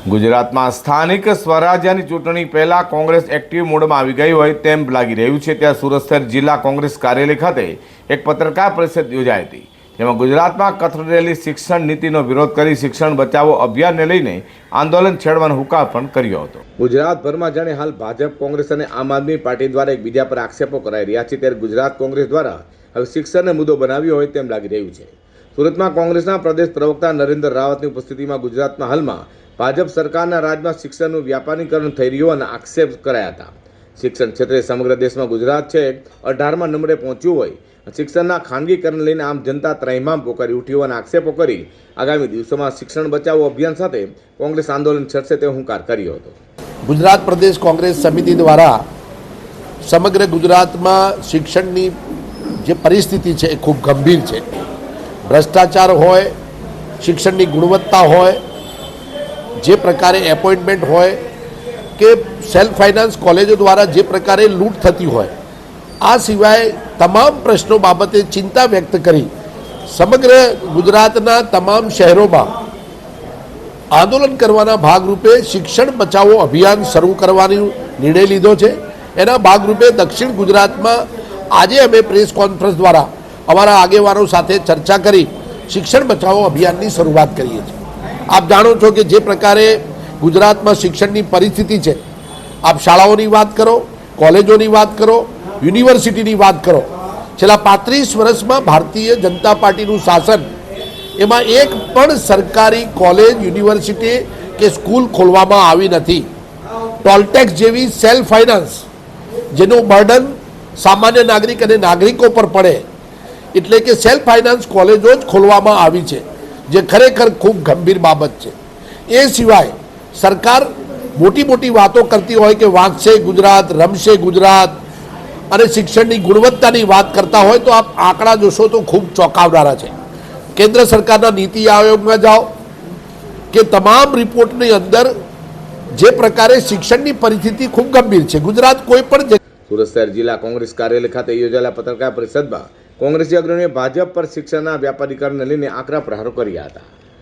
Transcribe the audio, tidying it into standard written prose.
ગુજરાતમાં સ્થાનિક સ્વરાજ્યની ચૂંટણી પહેલા કોંગ્રેસ એક્ટિવ મોડમાં આવી ગઈ હોય તેમ લાગી રહ્યું છે। ત્યાં સુરત શહેર જિલ્લા કોંગ્રેસ કાર્યાલય ખાતે એક પત્રકાર પરિષદ યોજાઈ હતી, જેમાં ગુજરાતમાં કથળેલી શિક્ષણ નીતિનો વિરોધ કરી શિક્ષણ બચાવો અભિયાનને લઈને આંદોલન છેડવાનો હુકમ પણ કર્યો હતો। ગુજરાતભરમાં જાણે હાલ ભાજપ, કોંગ્રેસ અને આમ આદમી પાર્ટી દ્વારા એકબીજા પર આક્ષેપો કરાઈ રહ્યા છે, ત્યારે ગુજરાત કોંગ્રેસ દ્વારા હવે શિક્ષણને મુદ્દો બનાવ્યો હોય તેમ લાગી રહ્યું છે। સુરતમાં કોંગ્રેસના પ્રદેશ પ્રવક્તા નરેન્દ્ર રાવતની ઉપસ્થિતિમાં ગુજરાતમાં હાલમાં ભાજપ સરકારના રાજમાં શિક્ષણનું વ્યાપારીકરણ થઈ રહ્યું અને આક્ષેપ કરાયા હતા। શિક્ષણ ક્ષેત્રે સમગ્ર દેશમાં ગુજરાત છે 18મા નંબરે પહોંચ્યું હોય, શિક્ષણના ખાનગીકરણ લઈને આમ જનતા ત્રહેમામ પોકારી ઉઠ્યું અને આક્ષેપો કરી આગામી દિવસોમાં શિક્ષણ બચાવો અભિયાન સાથે કોંગ્રેસ આંદોલન છેડશે તેવો હુંકાર કર્યો હતો। ગુજરાત પ્રદેશ કોંગ્રેસ સમિતિ દ્વારા સમગ્ર ગુજરાતમાં શિક્ષણની જે પરિસ્થિતિ છે એ ખૂબ ગંભીર છે। ભ્રષ્ટાચાર હોય, શિક્ષણની ગુણવત્તા હોય, જે પ્રકારે એપોઇન્ટમેન્ટ હોય કે સેલ્ફ ફાઇનાન્સ કોલેજો દ્વારા જે પ્રકારે લૂંટ થતી હોય, આ સિવાય તમામ પ્રશ્નો બાબતે ચિંતા વ્યક્ત કરી સમગ્ર ગુજરાતના તમામ શહેરોમાં આંદોલન કરવાના ભાગરૂપે શિક્ષણ બચાવો અભિયાન શરૂ કરવાનો નિર્ણય લીધો છે। એના ભાગરૂપે દક્ષિણ ગુજરાતમાં આજે અમે પ્રેસ કોન્ફરન્સ દ્વારા અમારા આગેવાનો સાથે ચર્ચા કરી શિક્ષણ બચાવો અભિયાનની શરૂઆત કરીએ છીએ। આપ જાણો છો કે જે પ્રકારે ગુજરાતમાં શિક્ષણની પરિસ્થિતિ છે, આપ શાળાઓની વાત કરો, કોલેજોની વાત કરો, યુનિવર્સિટીની વાત કરો, છેલ્લા 35 વર્ષમાં ભારતીય જનતા પાર્ટીનું શાસન, એમાં એક પણ સરકારી કોલેજ, યુનિવર્સિટી કે સ્કૂલ ખોલવામાં આવી નથી। ટોલટેક્સ જેવી સેલ્ફ ફાઇનાન્સ જેનું બર્ડન સામાન્ય નાગરિક અને નાગરિકો પર પડે, એટલે કે સેલ્ફ ફાઇનાન્સ કોલેજો જ ખોલવામાં આવી છે, જે ખરેખર ખૂબ ગંભીર બાબત છે। એ સિવાય સરકાર મોટી મોટી વાતો કરતી હોય કે વાંચશે ગુજરાત, રમશે ગુજરાત અને શિક્ષણની ગુણવત્તાની વાત કરતા હોય તો આપ આંકડા જોશો તો ખૂબ ચોંકાવનારા છે। કેન્દ્ર સરકારના નીતિ આયોગમાં જાઓ કે તમામ રિપોર્ટની અંદર જે પ્રકારે શિક્ષણની પરિસ્થિતિ ખૂબ ગંભીર છે। ગુજરાત કોઈ પણ સુરત શહેર જિલ્લા કોંગ્રેસ કાર્યાલય ખાતે યોજાયેલા પત્રકાર પરિષદમાં કોંગ્રેસી અગ્રણીઓએ ભાજપ પર શિક્ષણના વ્યાપારીકરણને લઈને આકરા પ્રહારો કર્યા હતા।